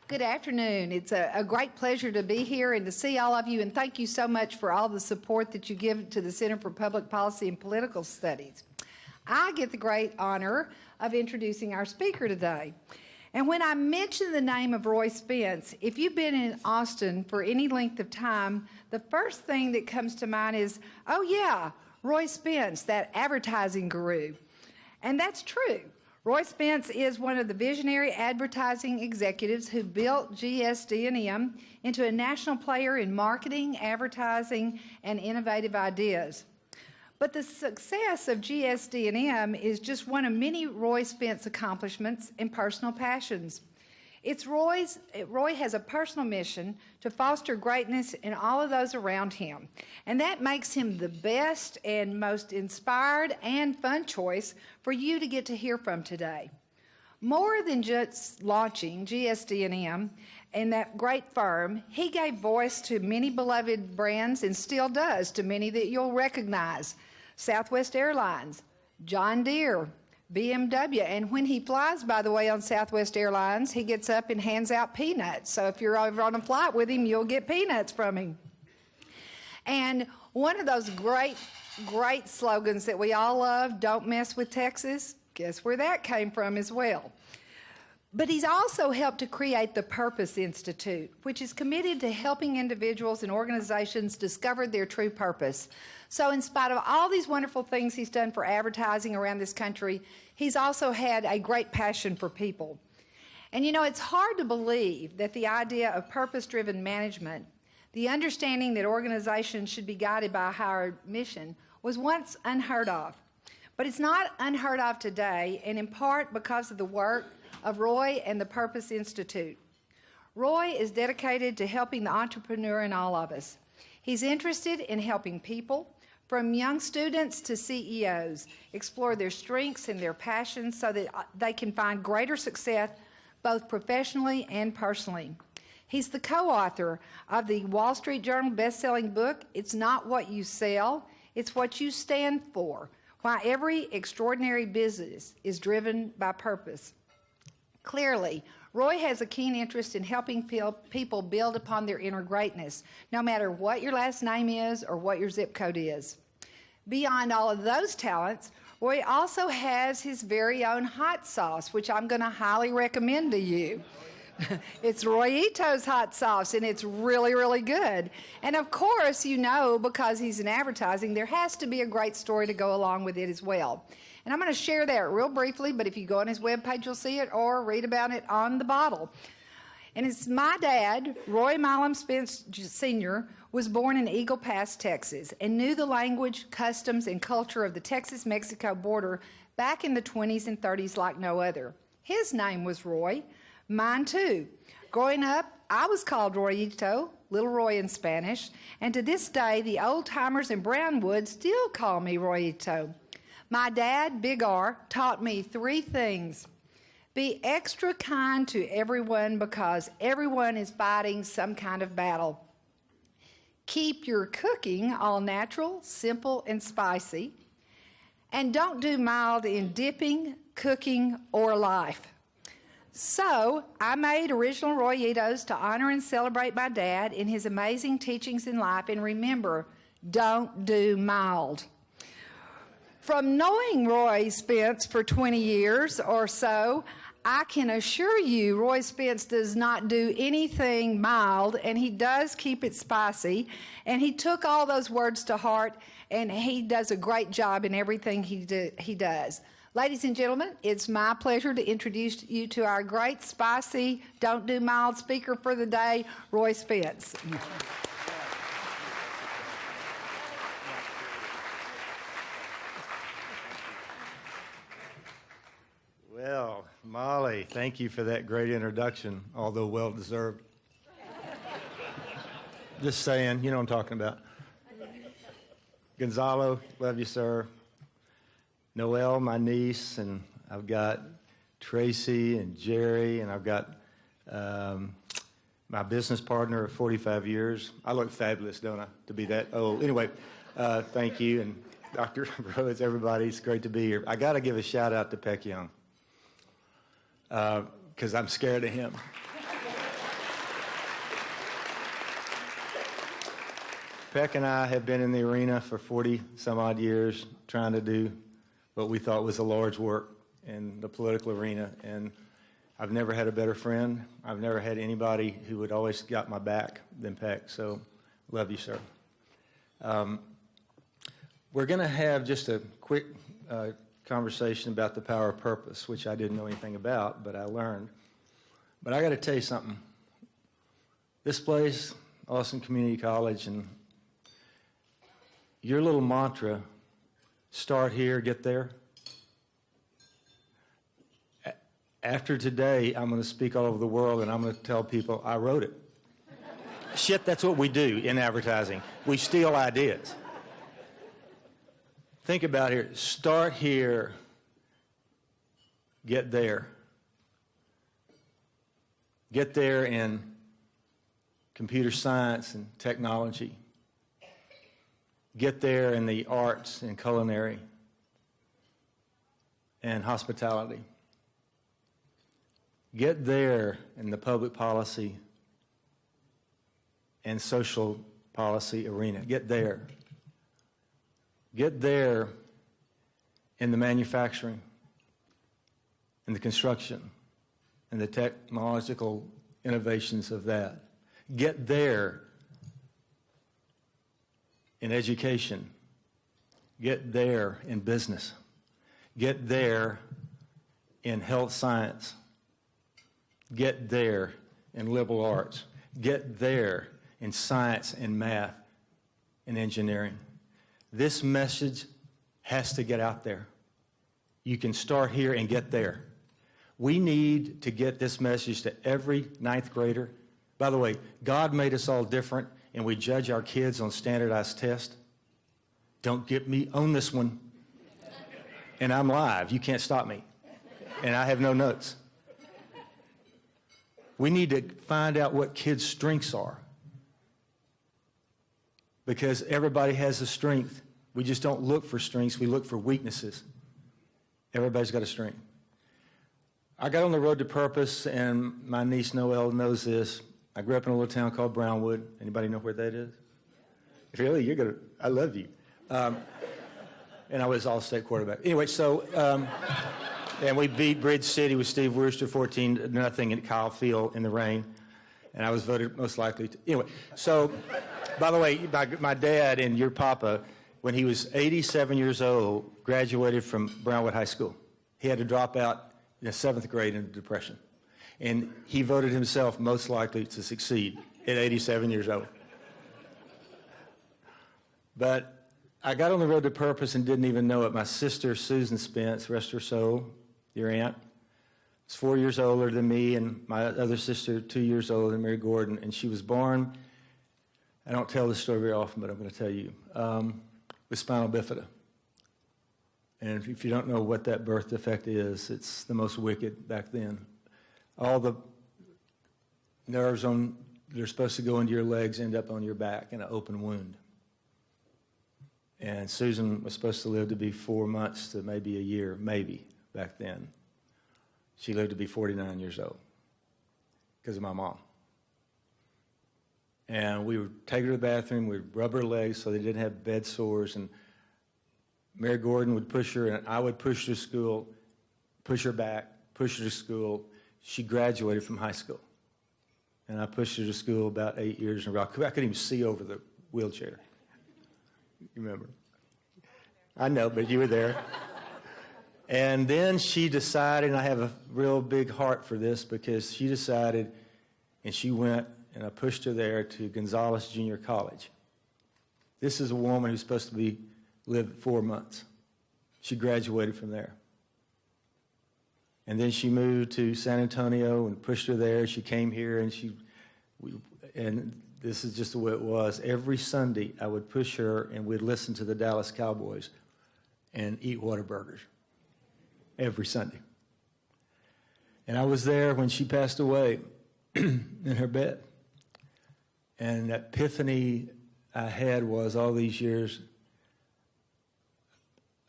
Good afternoon. It's a great pleasure to be here and to see all of you, and thank you so much for all the support that you give to the Center for Public Policy and Political Studies. I get the great honor of introducing our speaker today. And when I mention the name of Roy Spence, if you've been in Austin for any length of time, the first thing that comes to mind is, oh yeah, Roy Spence, that advertising guru. And that's true. Roy Spence is one of the visionary advertising executives who built GSD&M into a national player in marketing, advertising, and innovative ideas. But the success of GSD&M is just one of many Roy Spence accomplishments and personal passions. Roy has a personal mission to foster greatness in all of those around him, and that makes him the best and most inspired and fun choice for you to get to hear from today. More than just launching GSD&M and that great firm, he gave voice to many beloved brands and still does to many that you'll recognize. Southwest Airlines, John Deere, BMW, and when he flies, by the way, on Southwest Airlines, he gets up and hands out peanuts. So if you're over on a flight with him, you'll get peanuts from him. And one of those great slogans that we all love, don't mess with Texas, guess where that came from as well. But he's also helped to create the Purpose Institute, which is committed to helping individuals and organizations discover their true purpose. So in spite of all these wonderful things he's done for advertising around this country, he's also had a great passion for people. And you know, it's hard to believe that the idea of purpose-driven management, the understanding that organizations should be guided by a higher mission, was once unheard of. But it's not unheard of today, and in part because of the work of Roy and the Purpose Institute. Roy is dedicated to helping the entrepreneur in all of us. He's interested in helping people, from young students to CEOs, explore their strengths and their passions so that they can find greater success both professionally and personally. He's the co-author of the Wall Street Journal best-selling book, It's Not What You Sell, It's What You Stand For, Why Every Extraordinary Business is Driven by Purpose. Clearly, Roy has a keen interest in helping people build upon their inner greatness, no matter what your last name is or what your zip code is. Beyond all of those talents, Roy also has his very own hot sauce, which I'm going to highly recommend to you. It's Roy Ito's hot sauce, and it's really, really good. And of course, you know, because he's in advertising, there has to be a great story to go along with it as well. And I'm going to share that real briefly, but if you go on his webpage, you'll see it or read about it on the bottle. And it's my dad, Roy Milam Spence Sr., was born in Eagle Pass, Texas, and knew the language, customs, and culture of the Texas-Mexico border back in the 20s and 30s like no other. His name was Roy. Mine too. Growing up, I was called Royito, Little Roy in Spanish, and to this day, the old-timers in Brownwood still call me Royito. My dad, Big R, taught me three things. Be extra kind to everyone because everyone is fighting some kind of battle. Keep your cooking all natural, simple, and spicy. And don't do mild in dipping, cooking, or life. So I made original Royitos to honor and celebrate my dad in his amazing teachings in life. And remember, don't do mild. From knowing Roy Spence for 20 years or so, I can assure you Roy Spence does not do anything mild, and he does keep it spicy. And he took all those words to heart, and he does a great job in everything he does. Ladies and gentlemen, it's my pleasure to introduce you to our great, spicy, don't do mild speaker for the day, Roy Spence. Well, Molly, thank you for that great introduction, although well-deserved. Just saying, you know what I'm talking about. Gonzalo, love you, sir. Noelle, my niece, and I've got Tracy and Jerry, and I've got my business partner of 45 years. I look fabulous, don't I, to be that old? Anyway, thank you, and Dr. Rhodes, everybody, it's great to be here. I got to give a shout-out to Peck Young, because I'm scared of him. Peck and I have been in the arena for 40-some-odd years trying to do what we thought was a large work in the political arena, and I've never had a better friend. I've never had anybody who would always got my back than Peck, so love you, sir. We're going to have just a quick conversation about the power of purpose, which I didn't know anything about, but I learned. But I got to tell you something. This place, Austin Community College, and your little mantra, start here, get there. After today, I'm going to speak all over the world, and I'm going to tell people I wrote it. Shit, that's what we do in advertising. We steal ideas. Think about here. Start here, get there. Get there in computer science and technology. Get there in the arts and culinary and hospitality. Get there in the public policy and social policy arena. Get there. Get there in the manufacturing and the construction and the technological innovations of that. Get there in education. Get there in business. Get there in health science. Get there in liberal arts. Get there in science and math and engineering. This message has to get out there. You can start here and get there. We need to get this message to every ninth grader. By the way, God made us all different, and we judge our kids on standardized tests. Don't get me on this one. And I'm live. You can't stop me. And I have no notes. We need to find out what kids' strengths are. Because everybody has a strength. We just don't look for strengths. We look for weaknesses. Everybody's got a strength. I got on the road to purpose, and my niece Noelle knows this. I grew up in a little town called Brownwood. Anybody know where that is? Really? You're gonna. I love you. And I was all-state quarterback. Anyway, so and we beat Bridge City with Steve Worcester 14-0 at Kyle Field in the rain, and I was voted most likely to. Anyway, so by the way, my dad and your papa, when he was 87 years old, graduated from Brownwood High School. He had to drop out in the 7th grade into depression. And he voted himself most likely to succeed at 87 years old. But I got on the road to purpose and didn't even know it. My sister, Susan Spence, rest her soul, your aunt, is 4 years older than me, and my other sister, 2 years older than Mary Gordon, and she was born, I don't tell this story very often, but I'm going to tell you, with spinal bifida. And if you don't know what that birth defect is, it's the most wicked back then. All the nerves that are supposed to go into your legs end up on your back in an open wound. And Susan was supposed to live to be 4 months to maybe a year, maybe, back then. She lived to be 49 years old because of my mom. And we would take her to the bathroom, we'd rub her legs so they didn't have bed sores, and Mary Gordon would push her, and I would push her to school, push her back, push her to school. She graduated from high school. And I pushed her to school about 8 years in a row. I couldn't even see over the wheelchair. You remember? I know, but you were there. And then she decided, and I have a real big heart for this, because she decided, and she went, and I pushed her there to Gonzales Junior College. This is a woman who's supposed to live 4 months. She graduated from there. And then she moved to San Antonio and pushed her there. She came here, and this is just the way it was. Every Sunday, I would push her, and we'd listen to the Dallas Cowboys and eat Whataburgers every Sunday. And I was there when she passed away in her bed. And that epiphany I had was all these years,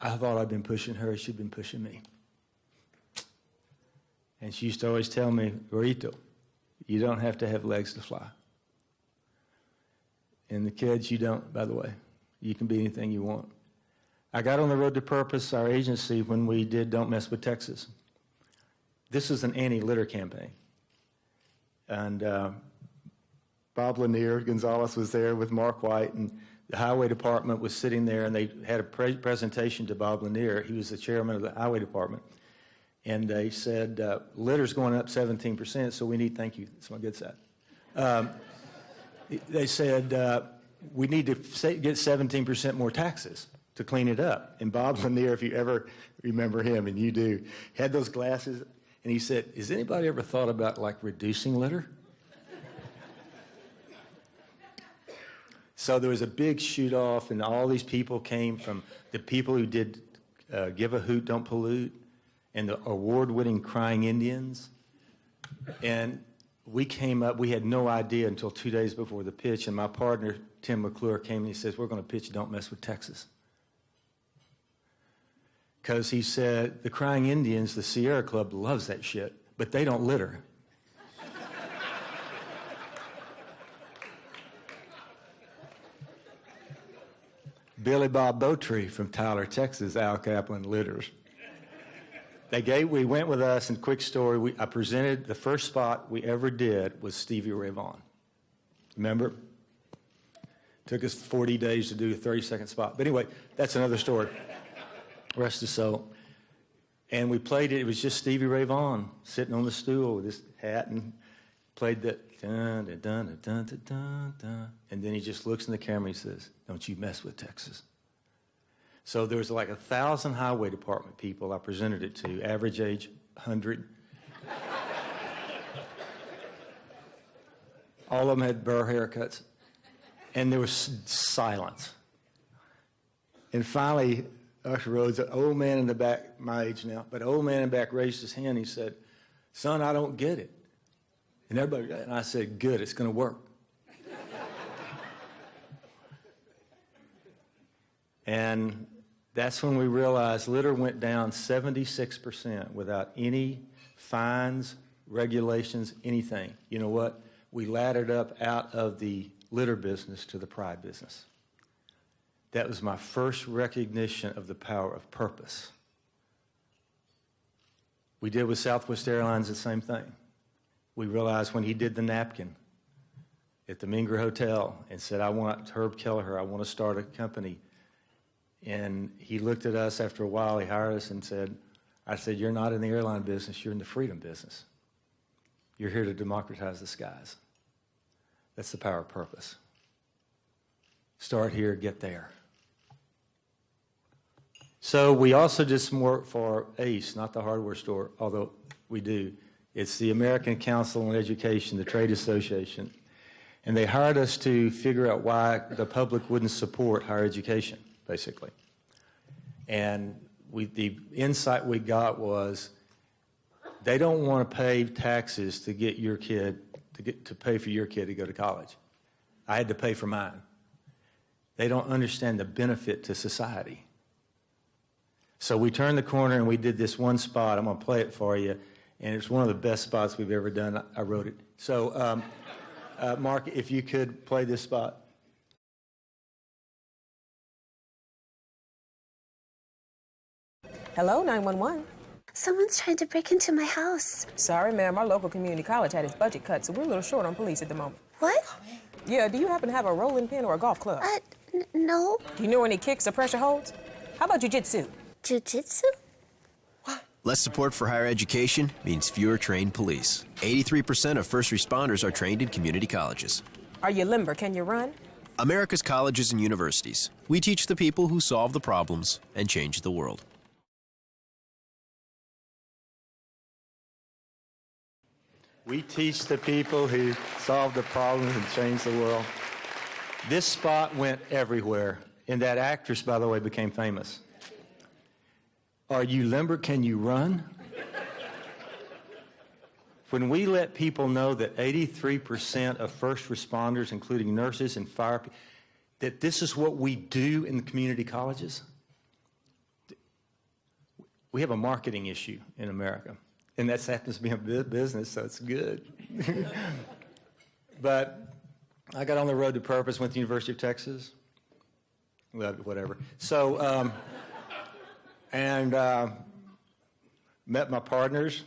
I thought I'd been pushing her, she'd been pushing me. And she used to always tell me, Rorito, you don't have to have legs to fly. And the kids, you don't, by the way. You can be anything you want. I got on the road to purpose, our agency, when we did Don't Mess with Texas. This is an anti-litter campaign. And Bob Lanier Gonzalez was there with Mark White, and the highway department was sitting there, and they had a presentation to Bob Lanier. He was the chairman of the highway department. And they said, litter's going up 17%, so we need, thank you, that's my good side. They said, we need to get 17% more taxes to clean it up. And Bob Lanier, if you ever remember him, and you do, had those glasses, and he said, has anybody ever thought about, like, reducing litter? So there was a big shoot-off, and all these people came from the people who did Give a Hoot, Don't Pollute, and the award-winning Crying Indians. And we came up, we had no idea until 2 days before the pitch, and my partner, Tim McClure, came and he says, we're going to pitch Don't Mess with Texas. Because he said, the Crying Indians, the Sierra Club, loves that shit, but they don't litter. Billy Bob Bowtree from Tyler, Texas, Al Kaplan litters. We went with us, and quick story, I presented, the first spot we ever did was Stevie Ray Vaughan. Remember? Took us 40 days to do a 30-second spot. But anyway, that's another story. Rest his soul. And we played it, it was just Stevie Ray Vaughan sitting on the stool with his hat and played that dun dun dun dun dun dun dun. And then he just looks in the camera and he says, don't you mess with Texas. So there was like 1,000 highway department people I presented it to, average age 100. All of them had burr haircuts. And there was silence. And finally, Usher Rhodes, an old man in the back, my age now, but an old man in the back raised his hand. He said, son, I don't get it. And I said, good, it's going to work. And that's when we realized litter went down 76% without any fines, regulations, anything. You know what? We laddered up out of the litter business to the pride business. That was my first recognition of the power of purpose. We did with Southwest Airlines the same thing. We realized when he did the napkin at the Menger Hotel and said, Herb Kelleher, I want to start a company. And he looked at us after a while, he hired us and said, I said, you're not in the airline business, you're in the freedom business. You're here to democratize the skies. That's the power of purpose. Start here, get there. So we also did some work for ACE, not the hardware store, although we do. It's the American Council on Education, the trade association. And they hired us to figure out why the public wouldn't support higher education, basically. And the insight we got was they don't want to pay taxes to get your kid, to pay for your kid to go to college. I had to pay for mine. They don't understand the benefit to society. So we turned the corner and we did this one spot. I'm going to play it for you. And it's one of the best spots we've ever done. I wrote it. So, Mark, if you could play this spot. Hello, 911. Someone's trying to break into my house. Sorry, ma'am. Our local community college had its budget cut, so we're a little short on police at the moment. What? Yeah, do you happen to have a rolling pin or a golf club? No. Do you know any kicks or pressure holds? How about jujitsu? Jiu-jitsu? Less support for higher education means fewer trained police. 83% of first responders are trained in community colleges. Are you limber? Can you run? America's colleges and universities. We teach the people who solve the problems and change the world. We teach the people who solve the problems and change the world. This spot went everywhere, and that actress, by the way, became famous. Are you limber? Can you run? When we let people know that 83% of first responders, including nurses and fire, that this is what we do in the community colleges, we have a marketing issue in America. And that happens to be a business, so it's good. But I got on the road to purpose, went to the University of Texas. Well, whatever. So, met my partners,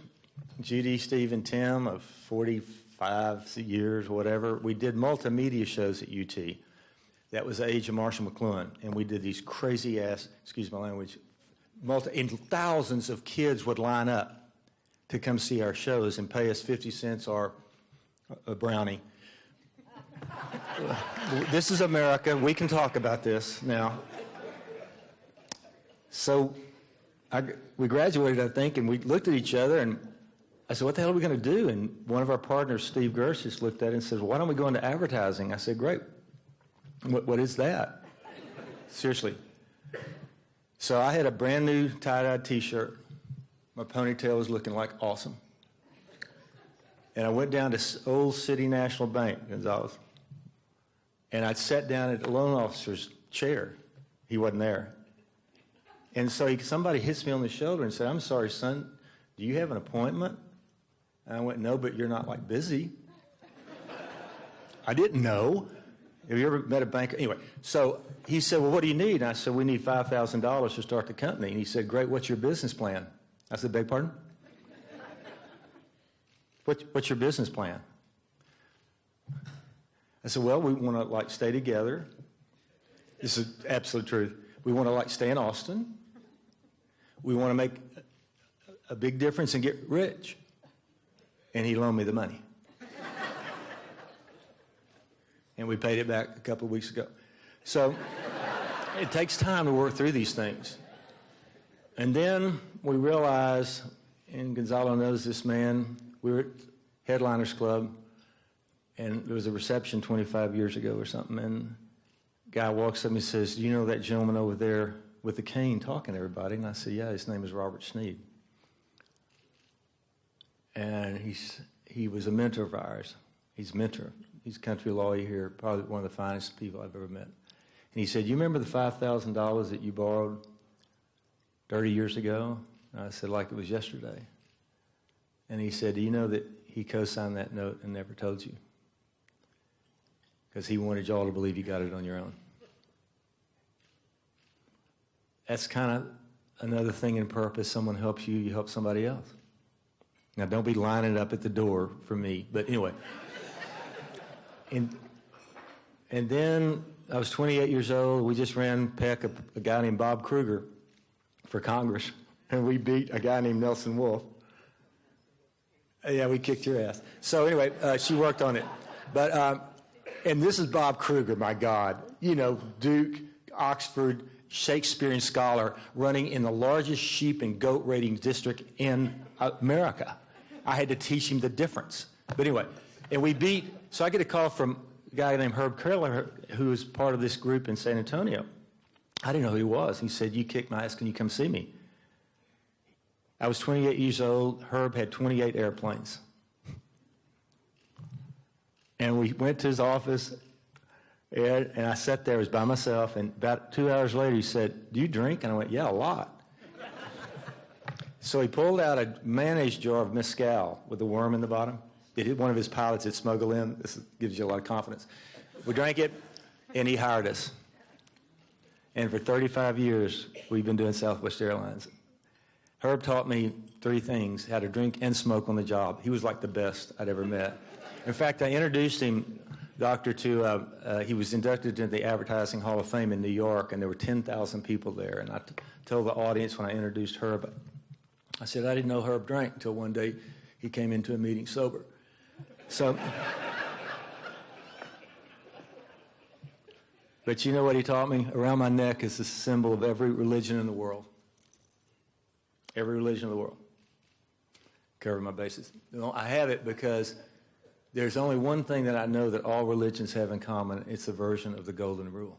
Judy, Steve, and Tim, of 45 years, whatever. We did multimedia shows at UT. That was the age of Marshall McLuhan. And we did these crazy-ass, excuse my language, and thousands of kids would line up to come see our shows and pay us 50 cents or a brownie. This is America. We can talk about this now. So we graduated, I think, and we looked at each other, and I said, what the hell are we going to do? And one of our partners, Steve Gershis, looked at it and said, why don't we go into advertising? I said, great. What is that? Seriously. So I had a brand new tie-dyed T-shirt. My ponytail was looking like awesome. And I went down to Old City National Bank, Gonzales, and I sat down at the loan officer's chair. He wasn't there. And so somebody hits me on the shoulder and said, I'm sorry, son, do you have an appointment? And I went, no, but you're not, like, busy. I didn't know. Have you ever met a banker? Anyway, so he said, well, what do you need? And I said, we need $5,000 to start the company. And he said, great, what's your business plan? I said, beg pardon? What's your business plan? I said, well, we want to, like, stay together. This is absolute truth. We want to, like, stay in Austin. We want to make a big difference and get rich. And he loaned me the money. And we paid it back a couple of weeks ago. So it takes time to work through these things. And then we realized, and Gonzalo knows this man, we were at Headliners Club, and there was a reception 25 years ago or something, and a guy walks up and says, do you know that gentleman over there with the cane talking to everybody? And I said, yeah, his name is Robert Sneed. And he was a mentor of ours. He's a mentor. He's a country lawyer here, probably one of the finest people I've ever met. And he said, you remember the $5,000 that you borrowed 30 years ago? And I said, like it was yesterday. And he said, do you know that he co-signed that note and never told you? Because he wanted y'all to believe you got it on your own. That's kind of another thing in purpose. Someone helps you, you help somebody else. Now, don't be lining up at the door for me. But anyway. And then I was 28 years old. We just ran Peck, a guy named Bob Kruger, for Congress. And we beat a guy named Nelson Wolff. Yeah, we kicked your ass. So anyway, she worked on it. But, and this is Bob Kruger, my God. You know, Duke, Oxford, Shakespearean scholar, running in the largest sheep and goat raiding district in America. I had to teach him the difference. But anyway, and we beat, so I get a call from a guy named Herb Curler, who was part of this group in San Antonio. I didn't know who he was. He said, you kicked my ass, can you come see me? I was 28 years old. Herb had 28 airplanes. And we went to his office, and I sat there, I was by myself, and about 2 hours later he said, do you drink? And I went, yeah, a lot. So he pulled out a mayonnaise jar of mezcal with a worm in the bottom. One of his pilots had smuggled in. This gives you a lot of confidence. We drank it, and he hired us. And for 35 years, we've been doing Southwest Airlines. Herb taught me 3 things: how to drink and smoke on the job. He was like the best I'd ever met. In fact, I introduced him, Doctor, to, he was inducted into the Advertising Hall of Fame in New York, and there were 10,000 people there. And I told the audience when I introduced Herb, I said, I didn't know Herb drank until one day he came into a meeting sober. So, but you know what he taught me? Around my neck is the symbol of every religion in the world. Every religion in the world. Cover my bases. I have it because there's only one thing that I know that all religions have in common. It's a version of the Golden Rule.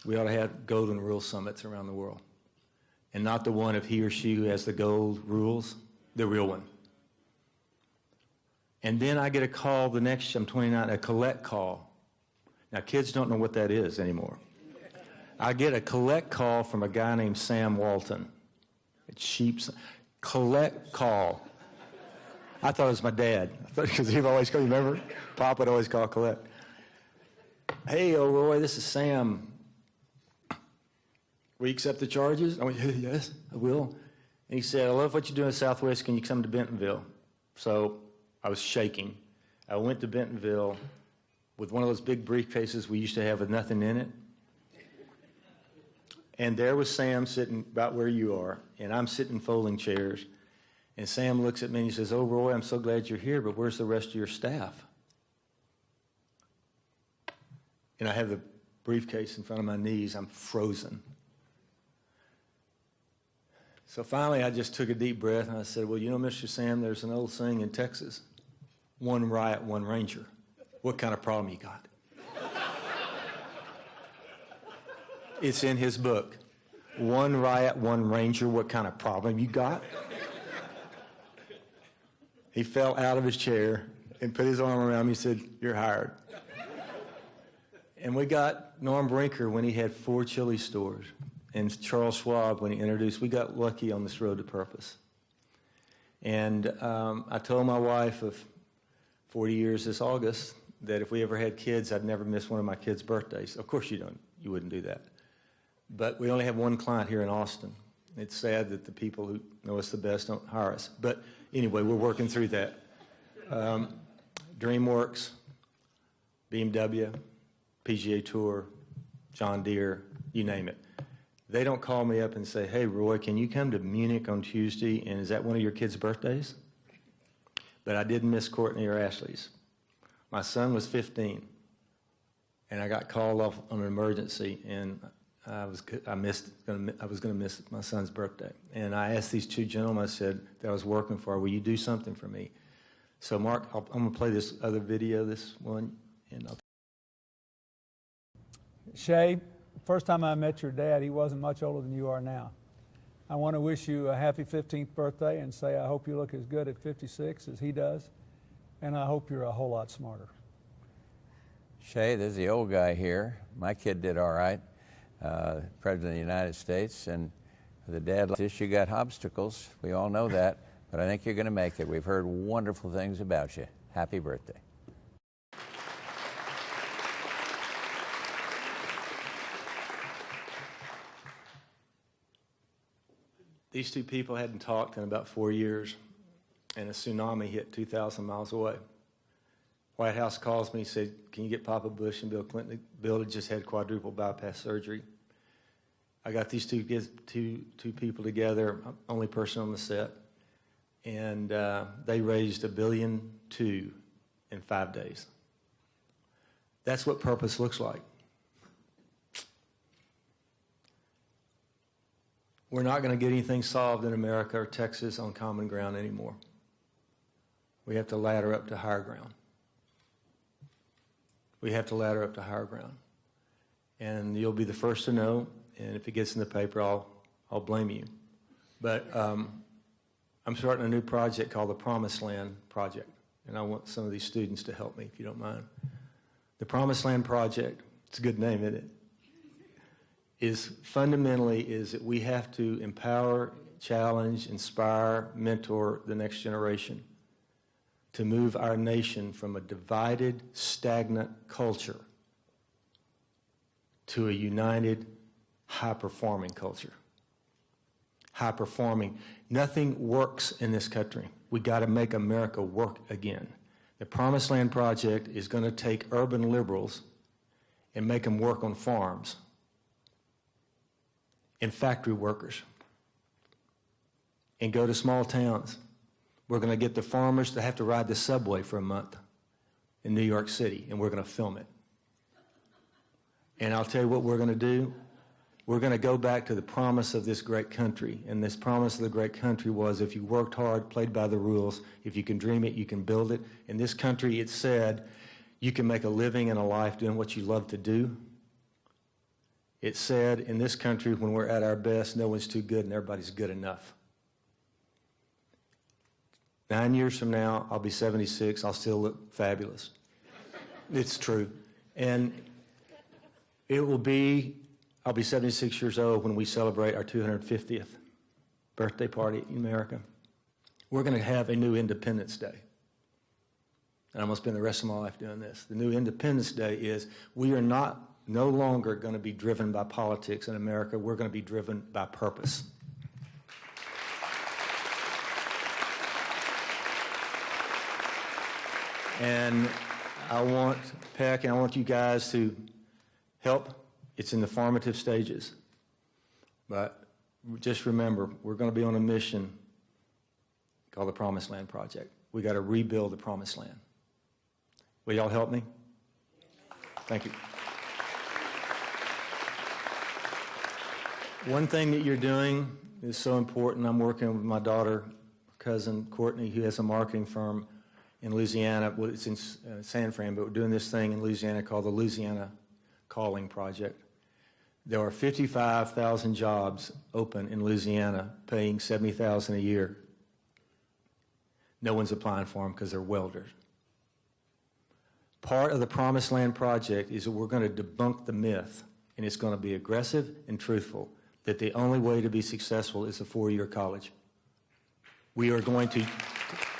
We ought to have Golden Rule summits around the world. And not the one of he or she who has the gold rules, the real one. And then I get a call the next, I'm 29, a collect call. Now, kids don't know what that is anymore. I get a collect call from a guy named Sam Walton. It's Sheep's collect call. I thought it was my dad, because he'd always call, remember? Pop would always call Colette. Hey, oh, Roy, this is Sam. Will you accept the charges? I went, yes, I will. And he said, I love what you're doing at Southwest. Can you come to Bentonville? So I was shaking. I went to Bentonville with one of those big briefcases we used to have with nothing in it. And there was Sam sitting about where you are, and I'm sitting in folding chairs. And Sam looks at me and he says, oh, Roy, I'm so glad you're here, but where's the rest of your staff? And I have the briefcase in front of my knees. I'm frozen. So finally, I just took a deep breath, and I said, well, you know, Mr. Sam, there's an old saying in Texas, one riot, one ranger. What kind of problem you got? It's in his book. One riot, one ranger. What kind of problem you got? He fell out of his chair and put his arm around me and said, you're hired. And we got Norm Brinker when he had 4 chili stores, and Charles Schwab when he introduced. We got lucky on this road to purpose. And I told my wife of 40 years this August that if we ever had kids, I'd never miss one of my kids' birthdays. Of course you wouldn't do that. But we only have one client here in Austin. It's sad that the people who know us the best don't hire us. But anyway, we're working through that. DreamWorks, BMW, PGA Tour, John Deere, you name it. They don't call me up and say, hey, Roy, can you come to Munich on Tuesday, and is that one of your kids' birthdays? But I didn't miss Courtney or Ashley's. My son was 15, and I got called off on an emergency, and I was going to miss my son's birthday. And I asked these 2 gentlemen, I said, that I was working for, will you do something for me? So, Mark, I'm going to play this other video, this one, and I'll... Shay, first time I met your dad, he wasn't much older than you are now. I want to wish you a happy 15th birthday and say I hope you look as good at 56 as he does, and I hope you're a whole lot smarter. Shay, there's the old guy here. My kid did all right, President of the United States, and the dad like this, you got obstacles. We all know that, but I think you're going to make it. We've heard wonderful things about you. Happy birthday. These 2 people hadn't talked in about 4 years, and a tsunami hit 2,000 miles away. White House calls me and said, can you get Papa Bush and Bill Clinton? Bill had just had quadruple bypass surgery. I got these two people together, only person on the set, and they raised $1.2 billion in 5 days. That's what purpose looks like. We're not going to get anything solved in America or Texas on common ground anymore. We have to ladder up to higher ground. We have to ladder up to higher ground. And you'll be the first to know, and if it gets in the paper, I'll blame you. But I'm starting a new project called the Promised Land Project, and I want some of these students to help me, if you don't mind. The Promised Land Project, it's a good name, isn't it? Is fundamentally that we have to empower, challenge, inspire, mentor the next generation to move our nation from a divided, stagnant culture to a united, high-performing culture. High-performing. Nothing works in this country. We got to make America work again. The Promised Land Project is going to take urban liberals and make them work on farms and factory workers and go to small towns. We're going to get the farmers to have to ride the subway for a month in New York City, and we're going to film it. And I'll tell you what we're going to do. We're going to go back to the promise of this great country, and this promise of the great country was if you worked hard, played by the rules, if you can dream it, you can build it. In this country, it said you can make a living and a life doing what you love to do. It said, in this country, when we're at our best, no one's too good and everybody's good enough. 9 years from now, I'll be 76. I'll still look fabulous. It's true. And I'll be 76 years old when we celebrate our 250th birthday party in America. we're going to have a new Independence Day. And I'm going to spend the rest of my life doing this. The new Independence Day is we are no longer going to be driven by politics in America. We're going to be driven by purpose. And I want PEC and I want you guys to help. It's in the formative stages. But just remember, we're going to be on a mission called the Promised Land Project. We got to rebuild the Promised Land. Will y'all help me? Thank you. One thing that you're doing is so important. I'm working with my daughter, cousin Courtney, who has a marketing firm in Louisiana. Well, it's in San Fran, but we're doing this thing in Louisiana called the Louisiana Calling Project. There are 55,000 jobs open in Louisiana, paying $70,000 a year. No one's applying for them because they're welders. Part of the Promised Land Project is that we're going to debunk the myth, and it's going to be aggressive and truthful, that the only way to be successful is a four-year college. We are going to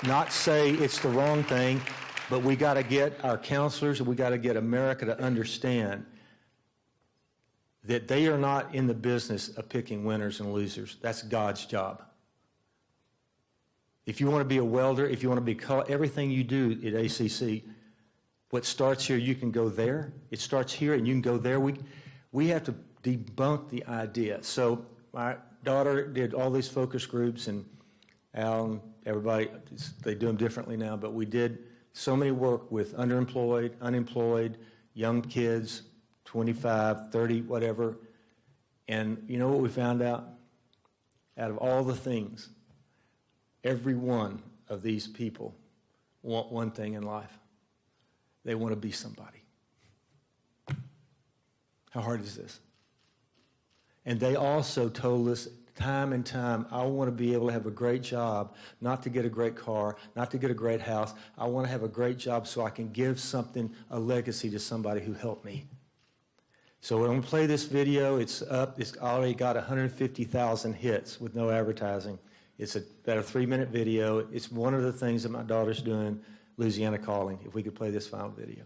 not say it's the wrong thing, but we got to get our counselors and we got to get America to understand that they are not in the business of picking winners and losers. That's God's job. If you want to be a welder, if you want to be everything you do at ACC, what starts here, you can go there. It starts here and you can go there. We have to debunk the idea. So my daughter did all these focus groups, and Al and everybody, they do them differently now, but we did so many work with underemployed, unemployed, young kids, 25, 30, whatever. And you know what we found out? Out of all the things, every one of these people want one thing in life. They want to be somebody. How hard is this? And they also told us time and time, I want to be able to have a great job, not to get a great car, not to get a great house. I want to have a great job so I can give something, a legacy to somebody who helped me. So we're going to play this video. It's up. It's already got 150,000 hits with no advertising. It's about a 3-minute video. It's one of the things that my daughter's doing, Louisiana Calling. If we could play this final video.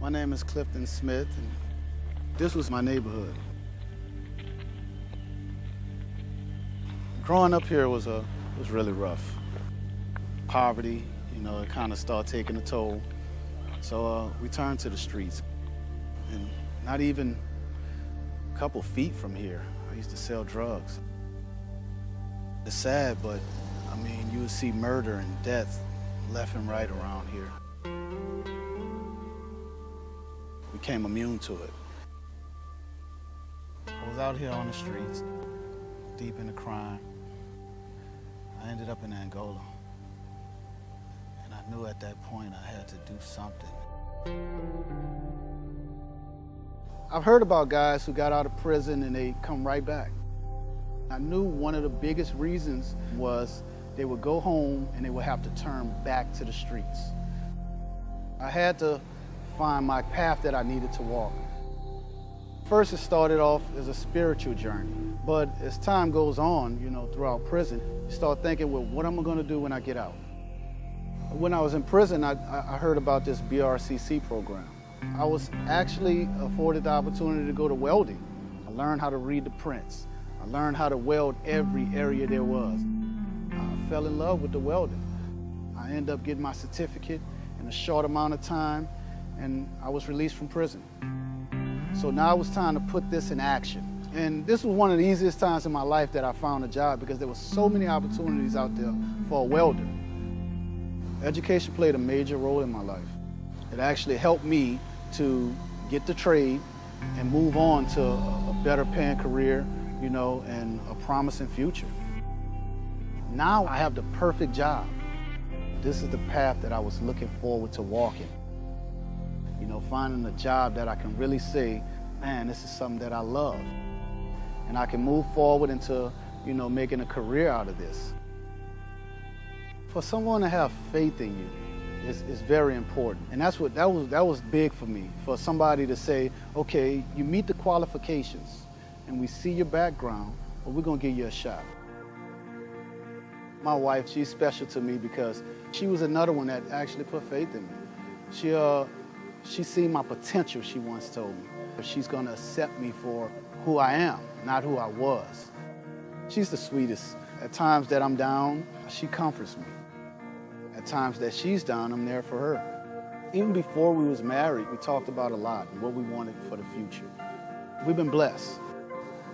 My name is Clifton Smith, and this was my neighborhood. Growing up here was really rough. Poverty, it kind of started taking a toll. So we turned to the streets. And not even a couple feet from here, I used to sell drugs. It's sad, but you would see murder and death left and right around here. We became immune to it. I was out here on the streets, deep into crime. I ended up in Angola. And I knew at that point I had to do something. I've heard about guys who got out of prison and they come right back. I knew one of the biggest reasons was they would go home and they would have to turn back to the streets. I had to find my path that I needed to walk. First, it started off as a spiritual journey, but as time goes on, throughout prison, you start thinking, well, what am I going to do when I get out? When I was in prison, I heard about this BRCC program. I was actually afforded the opportunity to go to welding. I learned how to read the prints. I learned how to weld every area there was. I fell in love with the welding. I ended up getting my certificate in a short amount of time, and I was released from prison. So now it was time to put this in action. And this was one of the easiest times in my life that I found a job, because there were so many opportunities out there for a welder. Education played a major role in my life. It actually helped me to get the trade and move on to a better paying career, and a promising future. Now I have the perfect job. This is the path that I was looking forward to walking. Finding a job that I can really say, man, this is something that I love. And I can move forward into, making a career out of this. For someone to have faith in you is very important. And that was big for me, for somebody to say, okay, you meet the qualifications and we see your background, but we're going to give you a shot. My wife, she's special to me because she was another one that actually put faith in me. She seen my potential, she once told me. She's going to accept me for who I am, not who I was. She's the sweetest. At times that I'm down, she comforts me. At times that she's down, I'm there for her. Even before we was married, we talked about a lot and what we wanted for the future. We've been blessed.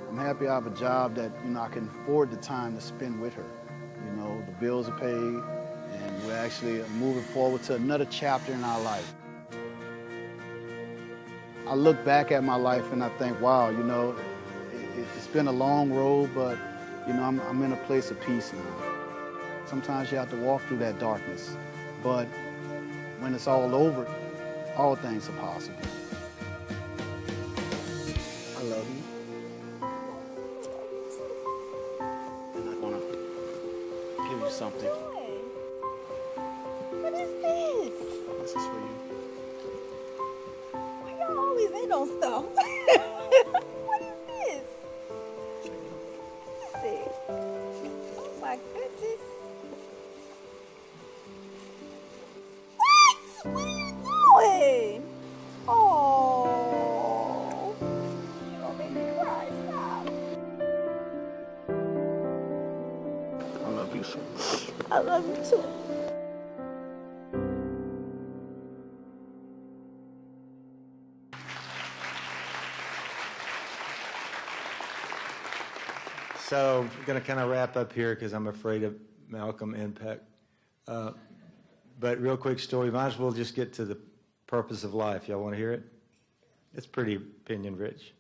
I'm happy I have a job that, I can afford the time to spend with her. The bills are paid, and we're actually moving forward to another chapter in our life. I look back at my life and I think, wow, it's been a long road, but, I'm in a place of peace now. Sometimes you have to walk through that darkness, but when it's all over, all things are possible. I love you. And I want to give you something. What is this? This is for you. Why y'all always in on stuff? What is this? What is it? Oh my goodness. What? What are you doing? Oh. You're gonna make me cry. Stop. I love you so much. I love you too. So I'm going to kind of wrap up here because I'm afraid of Malcolm and Peck. But real quick story, might as well just get to the purpose of life. Y'all want to hear it? It's pretty opinion rich.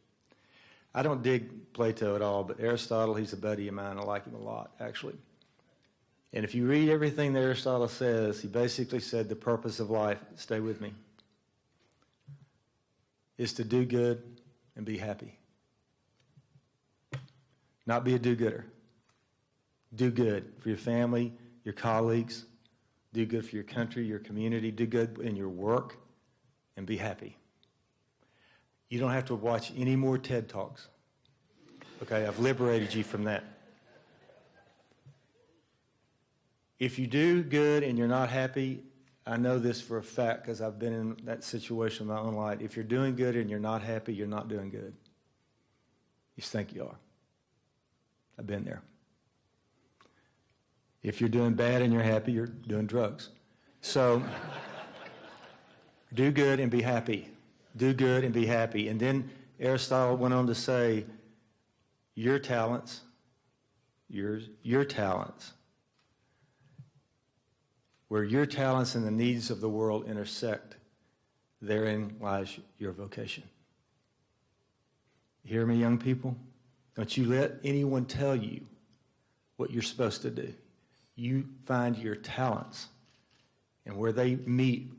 I don't dig Plato at all, but Aristotle, he's a buddy of mine. I like him a lot, actually. And if you read everything that Aristotle says, he basically said the purpose of life, stay with me, is to do good and be happy. Not be a do-gooder. Do good for your family, your colleagues. Do good for your country, your community. Do good in your work and be happy. You don't have to watch any more TED Talks. Okay, I've liberated you from that. If you do good and you're not happy, I know this for a fact because I've been in that situation in my own life. If you're doing good and you're not happy, you're not doing good. You think you are. I've been there. If you're doing bad and you're happy, you're doing drugs. So do good and be happy. Do good and be happy. And then Aristotle went on to say, your talents, your talents, where your talents and the needs of the world intersect, therein lies your vocation. You hear me, young people? Don't you let anyone tell you what you're supposed to do. You find your talents, and where they meet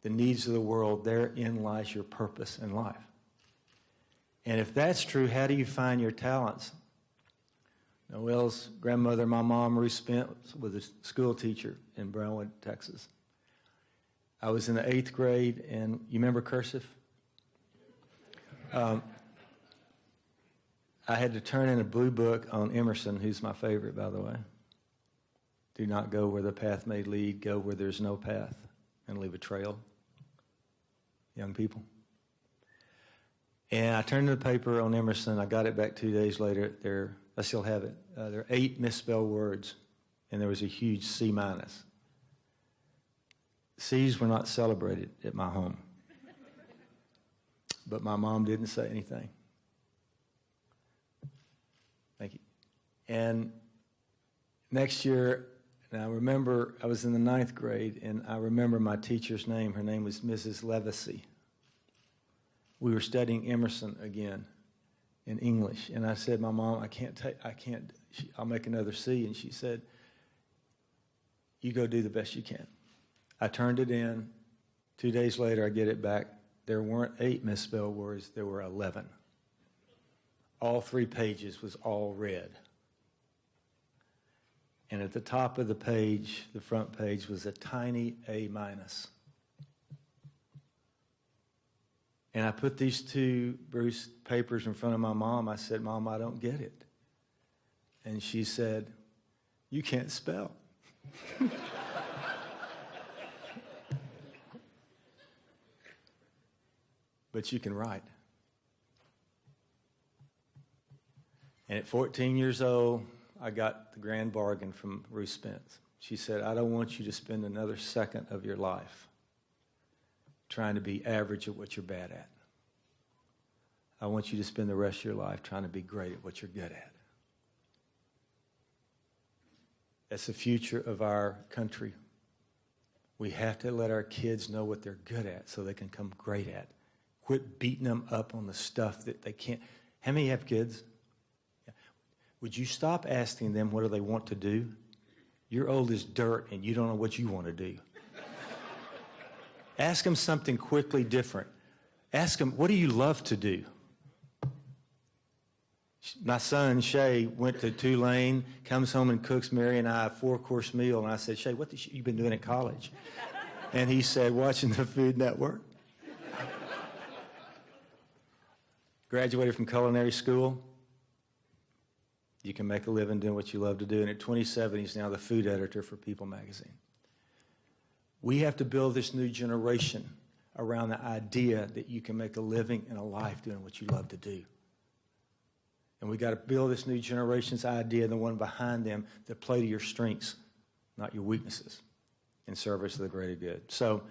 the needs of the world, therein lies your purpose in life. And if that's true, how do you find your talents? Noelle's grandmother, my mom, Roy Spence, was a school teacher in Brownwood, Texas. I was in the 8th grade, and you remember cursive? I had to turn in a blue book on Emerson, who's my favorite, by the way. Do not go where the path may lead, go where there's no path, and leave a trail. Young people. And I turned in the paper on Emerson. I got it back 2 days later. I still have it. There are 8 misspelled words, and there was a huge C-. C's were not celebrated at my home. But my mom didn't say anything. Thank you. And next year, and I remember I was in the 9th grade, and I remember my teacher's name. Her name was Mrs. Levacy. We were studying Emerson again in English, and I said, "My mom, I'll make another C." And she said, "You go do the best you can." I turned it in. 2 days later, I get it back. There weren't 8 misspelled words. There were 11. All 3 pages was all red. And at the top of the page, the front page, was a tiny A-. And I put these 2 Bruce papers in front of my mom. I said, "Mom, I don't get it." And she said, "You can't spell." But you can write. And at 14 years old, I got the grand bargain from Roy Spence. She said, "I don't want you to spend another second of your life trying to be average at what you're bad at. I want you to spend the rest of your life trying to be great at what you're good at." That's the future of our country. We have to let our kids know what they're good at so they can come great at. Quit beating them up on the stuff that they can't. How many have kids? Would you stop asking them what do they want to do? You're old as dirt and you don't know what you want to do. Ask them something quickly different. Ask them, what do you love to do? My son, Shay, went to Tulane, comes home and cooks Mary and I a 4-course meal. And I said, "Shay, what have you been doing at college?" And he said, "Watching the Food Network." Graduated from culinary school. You can make a living doing what you love to do. And at 27, he's now the food editor for People magazine. We have to build this new generation around the idea that you can make a living and a life doing what you love to do. And we got to build this new generation's idea, the one behind them, that play to your strengths, not your weaknesses, in service of the greater good. So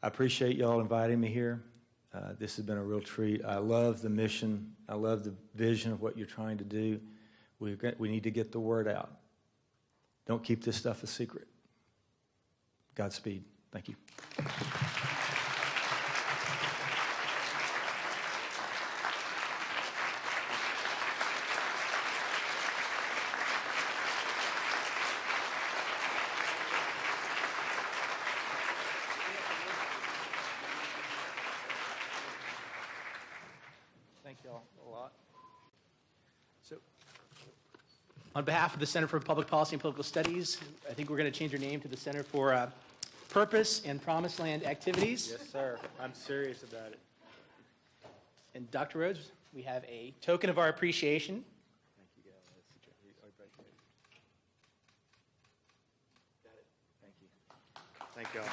I appreciate y'all inviting me here. This has been a real treat. I love the mission. I love the vision of what you're trying to do. We need to get the word out. Don't keep this stuff a secret. Godspeed. Thank you. Thank you all a lot. So, on behalf of the Center for Public Policy and Political Studies, I think we're going to change our name to the Center for Purpose and Promised Land Activities. Yes, sir. I'm serious about it. And Dr. Rhodes, we have a token of our appreciation. Thank you, guys. Got it. Thank you. Thank y'all.